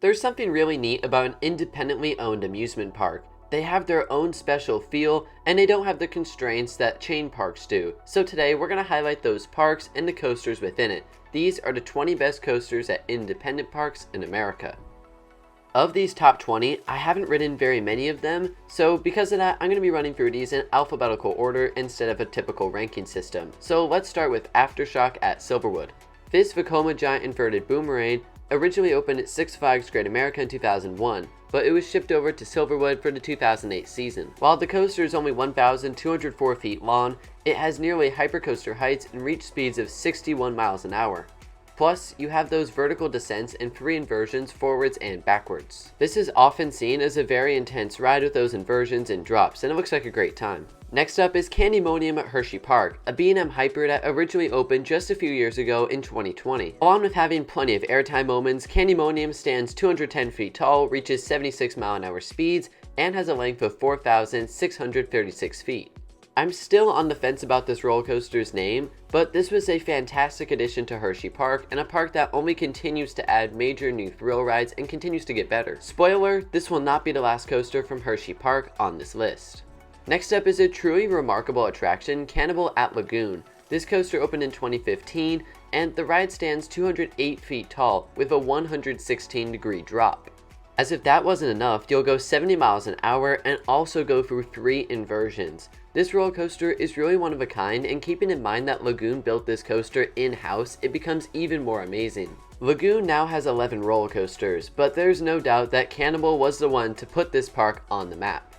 There's something really neat about an independently owned amusement park. They have their own special feel, and they don't have the constraints that chain parks do. So today we're going to highlight those parks and the coasters within it. These are the 20 best coasters at independent parks in America. Of these top 20, I haven't ridden very many of them, so because of that, I'm going to be running through these in alphabetical order instead of a typical ranking system. So let's start with Aftershock at Silverwood. This Vekoma Giant Inverted Boomerang originally opened at Six Flags Great America in 2001, but it was shipped over to Silverwood for the 2008 season. While the coaster is only 1,204 feet long, it has nearly hypercoaster heights and reach speeds of 61 miles an hour. Plus, you have those vertical descents and 3 inversions forwards and backwards. This is often seen as a very intense ride with those inversions and drops, and it looks like a great time. Next up is Candymonium at Hershey Park, a B&M Hyper that originally opened just a few years ago in 2020. Along with having plenty of airtime moments, Candymonium stands 210 feet tall, reaches 76 mile-an-hour speeds, and has a length of 4,636 feet. I'm still on the fence about this roller coaster's name, but this was a fantastic addition to Hershey Park, and a park that only continues to add major new thrill rides and continues to get better. Spoiler, this will not be the last coaster from Hershey Park on this list. Next up is a truly remarkable attraction, Cannibal at Lagoon. This coaster opened in 2015, and the ride stands 208 feet tall with a 116-degree drop. As if that wasn't enough, you'll go 70 miles an hour and also go through 3 inversions. This roller coaster is really one of a kind, and keeping in mind that Lagoon built this coaster in-house, it becomes even more amazing. Lagoon now has 11 roller coasters, but there's no doubt that Cannibal was the one to put this park on the map.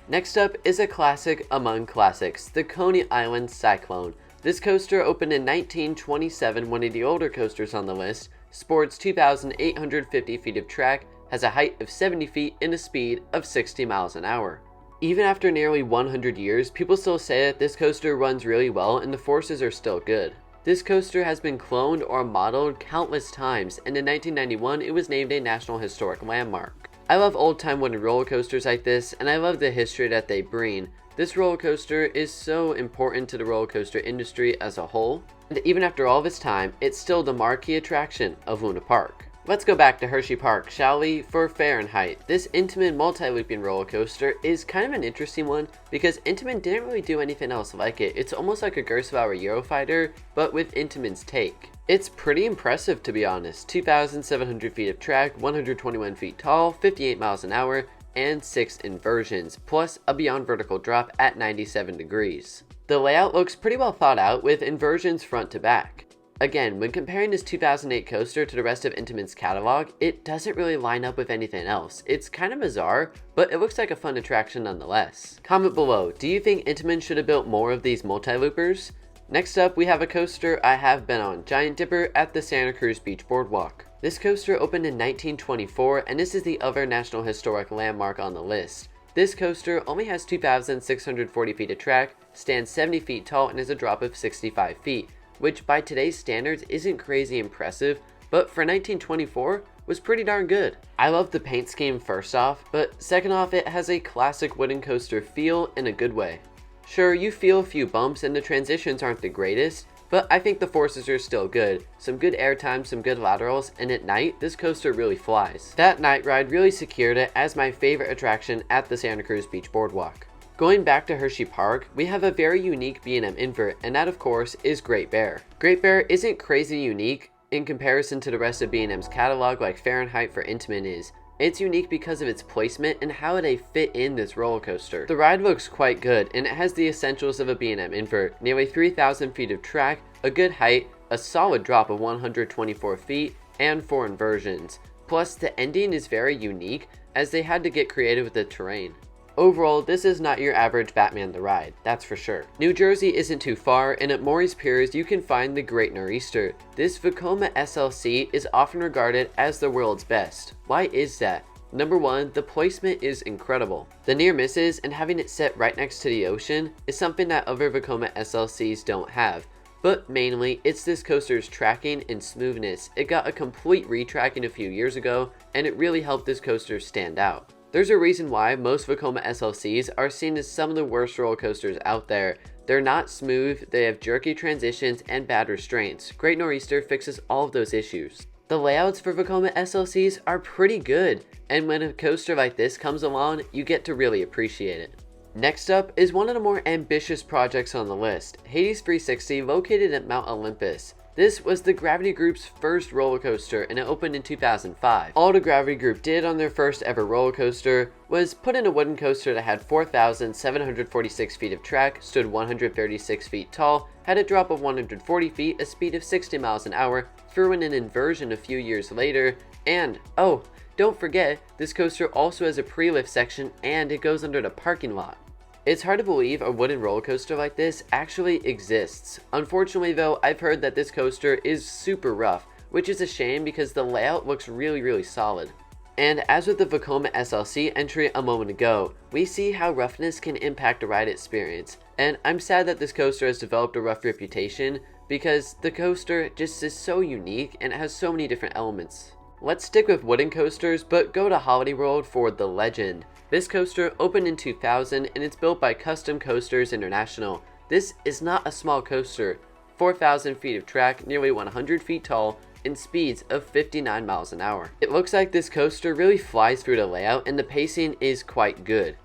Next up is a classic among classics, the Coney Island Cyclone. This coaster opened in 1927, one of the older coasters on the list, sports 2,850 feet of track, has a height of 70 feet and a speed of 60 miles an hour. Even after nearly 100 years, people still say that this coaster runs really well and the forces are still good. This coaster has been cloned or modeled countless times, and in 1991 it was named a National Historic Landmark. I love old-time wooden roller coasters like this, and I love the history that they bring. This roller coaster is so important to the roller coaster industry as a whole, and even after all this time, it's still the marquee attraction of Luna Park. Let's go back to Hershey Park, shall we, for Fahrenheit. This Intamin multi-looping roller coaster is kind of an interesting one because Intamin didn't really do anything else like it. It's almost like a Gerstlauer Eurofighter, but with Intamin's take. It's pretty impressive, to be honest. 2,700 feet of track, 121 feet tall, 58 miles an hour, and 6 inversions, plus a beyond vertical drop at 97 degrees. The layout looks pretty well thought out with inversions front to back. Again, when comparing this 2008 coaster to the rest of Intamin's catalog, it doesn't really line up with anything else. It's kind of bizarre, but it looks like a fun attraction nonetheless. Comment below, do you think Intamin should have built more of these multi-loopers? Next up, we have a coaster I have been on, Giant Dipper at the Santa Cruz Beach Boardwalk. This coaster opened in 1924, and this is the other National Historic Landmark on the list. This coaster only has 2,640 feet of track, stands 70 feet tall, and has a drop of 65 feet. Which by today's standards isn't crazy impressive, but for 1924 was pretty darn good. I love the paint scheme first off, but second off, it has a classic wooden coaster feel in a good way. Sure, you feel a few bumps and the transitions aren't the greatest, but I think the forces are still good. Some good airtime, some good laterals, and at night, this coaster really flies. That night ride really secured it as my favorite attraction at the Santa Cruz Beach Boardwalk. Going back to Hershey Park, we have a very unique B&M invert, and that of course is Great Bear. Great Bear isn't crazy unique in comparison to the rest of B&M's catalog like Fahrenheit for Intamin is. It's unique because of its placement and how they fit in this roller coaster. The ride looks quite good, and it has the essentials of a B&M invert, nearly 3,000 feet of track, a good height, a solid drop of 124 feet, and 4 inversions. Plus, the ending is very unique as they had to get creative with the terrain. Overall, this is not your average Batman the Ride, that's for sure. New Jersey isn't too far, and at Morey's Piers you can find the Great Nor'easter. This Vekoma SLC is often regarded as the world's best. Why is that? Number 1, the placement is incredible. The near misses and having it set right next to the ocean is something that other Vekoma SLCs don't have. But mainly, it's this coaster's tracking and smoothness. It got a complete retracking a few years ago, and it really helped this coaster stand out. There's a reason why most Vekoma SLCs are seen as some of the worst roller coasters out there. They're not smooth, they have jerky transitions and bad restraints. Great Nor'easter fixes all of those issues. The layouts for Vekoma SLCs are pretty good, and when a coaster like this comes along, you get to really appreciate it. Next up is one of the more ambitious projects on the list, Hades 360, located at Mount Olympus. This was the Gravity Group's first roller coaster, and it opened in 2005. All the Gravity Group did on their first ever roller coaster was put in a wooden coaster that had 4,746 feet of track, stood 136 feet tall, had a drop of 140 feet, a speed of 60 miles an hour, threw in an inversion a few years later, and, oh, don't forget, this coaster also has a pre-lift section and it goes under the parking lot. It's hard to believe a wooden roller coaster like this actually exists. Unfortunately though, I've heard that this coaster is super rough, which is a shame because the layout looks really solid. And as with the Vekoma SLC entry a moment ago, we see how roughness can impact a ride experience. And I'm sad that this coaster has developed a rough reputation because the coaster just is so unique and it has so many different elements. Let's stick with wooden coasters, but go to Holiday World for the Legend. This coaster opened in 2000 and it's built by Custom Coasters International. This is not a small coaster. 4,000 feet of track, nearly 100 feet tall, and speeds of 59 miles an hour. It looks like this coaster really flies through the layout and the pacing is quite good.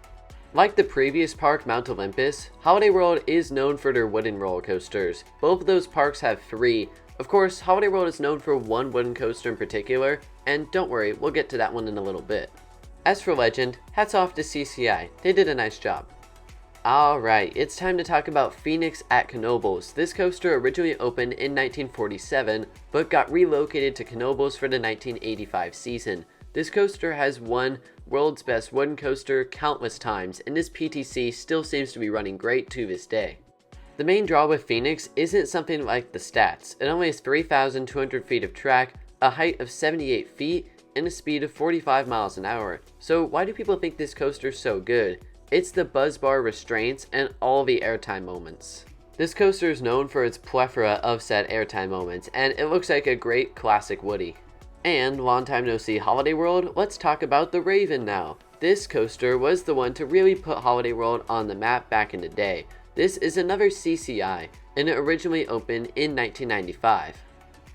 Like the previous park, Mount Olympus, Holiday World is known for their wooden roller coasters. Both of those parks have 3. Of course, Holiday World is known for one wooden coaster in particular, and don't worry, we'll get to that one in a little bit. As for Legend, hats off to CCI, they did a nice job. Alright, it's time to talk about Pheonix at Cannibal's. This coaster originally opened in 1947, but got relocated to Cannibal's for the 1985 season. This coaster has won World's Best Wooden Coaster countless times, and this PTC still seems to be running great to this day. The main draw with Pheonix isn't something like the stats. It only has 3,200 feet of track, a height of 78 feet, and a speed of 45 miles an hour. So why do people think this coaster is so good? It's the buzz bar restraints and all the airtime moments. This coaster is known for its plethora of said airtime moments, and it looks like a great classic Woody. And long time no see Holiday World, let's talk about the Raven now. This coaster was the one to really put Holiday World on the map back in the day. This is another CCI, and it originally opened in 1995.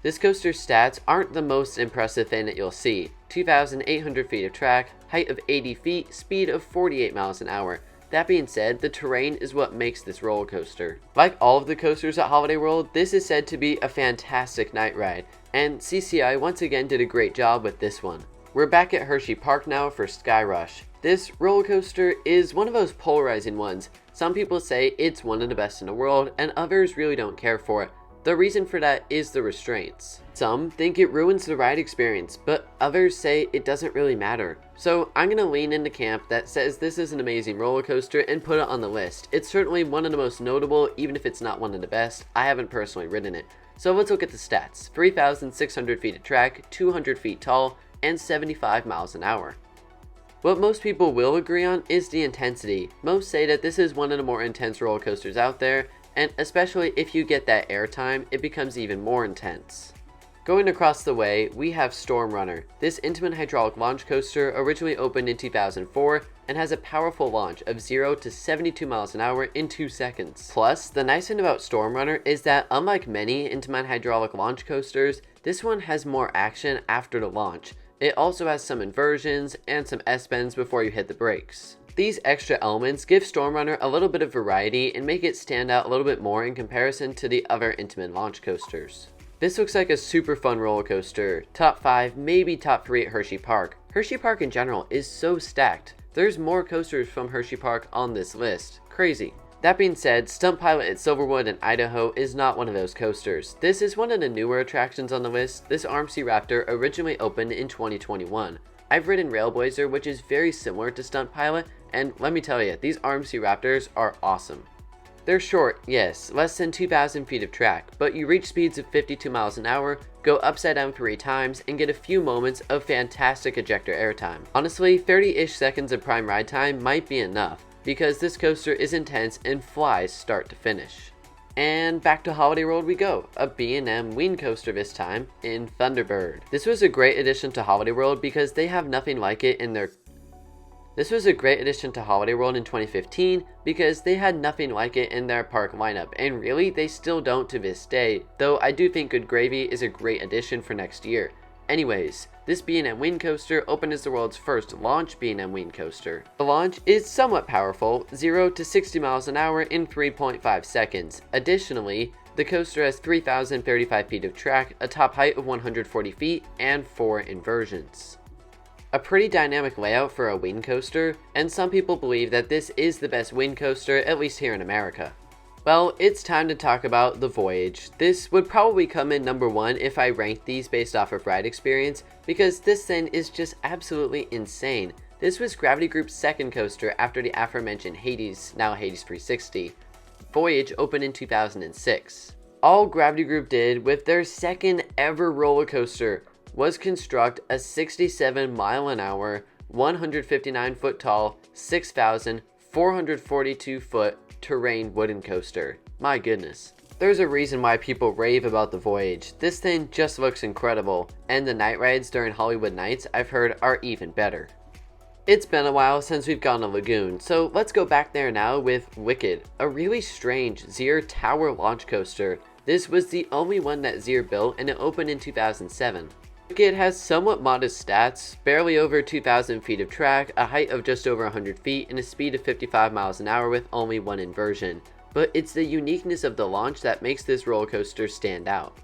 This coaster's stats aren't the most impressive thing that you'll see. 2,800 feet of track, height of 80 feet, speed of 48 miles an hour. That being said, the terrain is what makes this roller coaster. Like all of the coasters at Holiday World, this is said to be a fantastic night ride, and CCI once again did a great job with this one. We're back at Hershey Park now for Skyrush. This roller coaster is one of those polarizing ones. Some people say it's one of the best in the world, and others really don't care for it. The reason for that is the restraints. Some think it ruins the ride experience, but others say it doesn't really matter. So I'm gonna lean into camp that says this is an amazing roller coaster and put it on the list. It's certainly one of the most notable, even if it's not one of the best. I haven't personally ridden it. So let's look at the stats. 3,600 feet of track, 200 feet tall, and 75 miles an hour. What most people will agree on is the intensity. Most say that this is one of the more intense roller coasters out there, and especially if you get that airtime, it becomes even more intense. Going across the way, we have Storm Runner. This Intamin hydraulic launch coaster originally opened in 2004 and has a powerful launch of 0 to 72 miles an hour in 2 seconds. Plus, the nice thing about Storm Runner is that unlike many Intamin hydraulic launch coasters, this one has more action after the launch. It also has some inversions and some S-bends before you hit the brakes. These extra elements give Storm Runner a little bit of variety and make it stand out a little bit more in comparison to the other Intamin launch coasters. This looks like a super fun roller coaster. Top 5, maybe top 3 at Hershey Park. Hershey Park in general is so stacked. There's more coasters from Hershey Park on this list. Crazy. That being said, Stunt Pilot at Silverwood in Idaho is not one of those coasters. This is one of the newer attractions on the list. This RMC Raptor originally opened in 2021. I've ridden Railblazer, which is very similar to Stunt Pilot, and let me tell you, these RMC Raptors are awesome. They're short, yes, less than 2,000 feet of track, but you reach speeds of 52 miles an hour, go upside down 3 times, and get a few moments of fantastic ejector airtime. Honestly, 30-ish seconds of prime ride time might be enough, because this coaster is intense and flies start to finish. And back to Holiday World we go, a B&M Ween coaster this time in Thunderbird. This was a great addition to Holiday World because they have nothing like it in their This was a great addition to Holiday World in 2015 because they had nothing like it in their park lineup, and really they still don't to this day, though I do think Good Gravy is a great addition for next year. Anyways, this B&M Wind Coaster opened as the world's first launch B&M Wind Coaster. The launch is somewhat powerful, 0 to 60 miles an hour in 3.5 seconds. Additionally, the coaster has 3,035 feet of track, a top height of 140 feet, and 4 inversions. A pretty dynamic layout for a wind coaster, and some people believe that this is the best wind coaster, at least here in America. Well, it's time to talk about the Voyage. This would probably come in number 1 if I ranked these based off of ride experience, because this thing is just absolutely insane. This was Gravity Group's second coaster after the aforementioned Hades, now Hades 360. Voyage opened in 2006. All Gravity Group did with their second ever roller coaster was construct a 67 mile an hour, 159 foot tall, 6,442 foot terrain wooden coaster. My goodness. There's a reason why people rave about the Voyage. This thing just looks incredible, and the night rides during Hollywood Nights I've heard are even better. It's been a while since we've gone to Lagoon, so let's go back there now with Wicked, a really strange Zier tower launch coaster. This was the only one that Zier built, and it opened in 2007. Wicked has somewhat modest stats, barely over 2,000 feet of track, a height of just over 100 feet, and a speed of 55 miles an hour with only 1 inversion. But it's the uniqueness of the launch that makes this roller coaster stand out.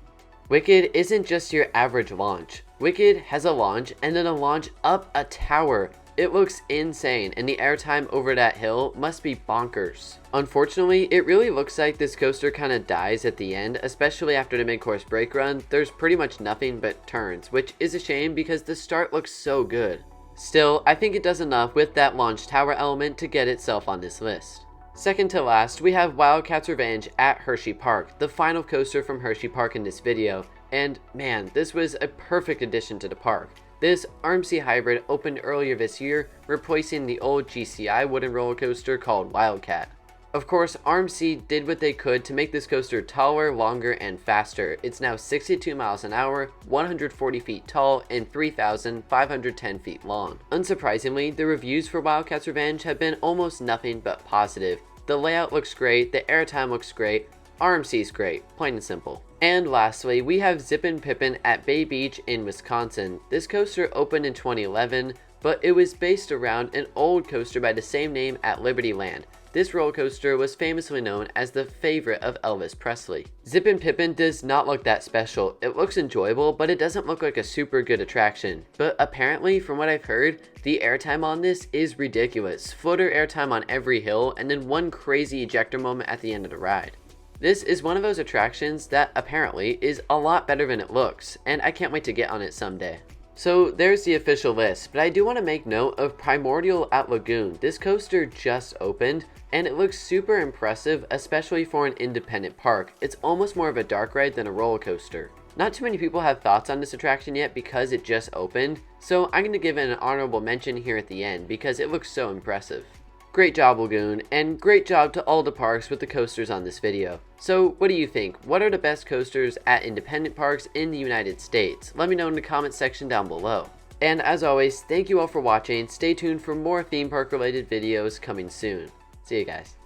Wicked isn't just your average launch. Wicked has a launch and then a launch up a tower. It looks insane, and the airtime over that hill must be bonkers. Unfortunately, it really looks like this coaster kind of dies at the end, especially after the mid-course brake run. There's pretty much nothing but turns, which is a shame because the start looks so good. Still, I think it does enough with that launch tower element to get itself on this list. Second to last, we have Wildcat's Revenge at Hershey Park, the final coaster from Hershey Park in this video, and man, this was a perfect addition to the park. This RMC hybrid opened earlier this year, replacing the old GCI wooden roller coaster called Wildcat. Of course, RMC did what they could to make this coaster taller, longer, and faster. It's now 62 miles an hour, 140 feet tall, and 3,510 feet long. Unsurprisingly, the reviews for Wildcat's Revenge have been almost nothing but positive. The layout looks great, the airtime looks great, RMC's great, plain and simple. And lastly, we have Zippin' Pippin at Bay Beach in Wisconsin. This coaster opened in 2011, but it was based around an old coaster by the same name at Liberty Land. This roller coaster was famously known as the favorite of Elvis Presley. Zippin' Pippin does not look that special. It looks enjoyable, but it doesn't look like a super good attraction. But apparently, from what I've heard, the airtime on this is ridiculous. Footer airtime on every hill, and then one crazy ejector moment at the end of the ride. This is one of those attractions that apparently is a lot better than it looks, and I can't wait to get on it someday. So there's the official list, but I do want to make note of Primordial at Lagoon. This coaster just opened, and it looks super impressive, especially for an independent park. It's almost more of a dark ride than a roller coaster. Not too many people have thoughts on this attraction yet because it just opened, so I'm going to give it an honorable mention here at the end because it looks so impressive. Great job, Lagoon, and great job to all the parks with the coasters on this video. So what do you think? What are the best coasters at independent parks in the United States? Let me know in the comment section down below. And as always, thank you all for watching. Stay tuned for more theme park related videos coming soon. See you guys.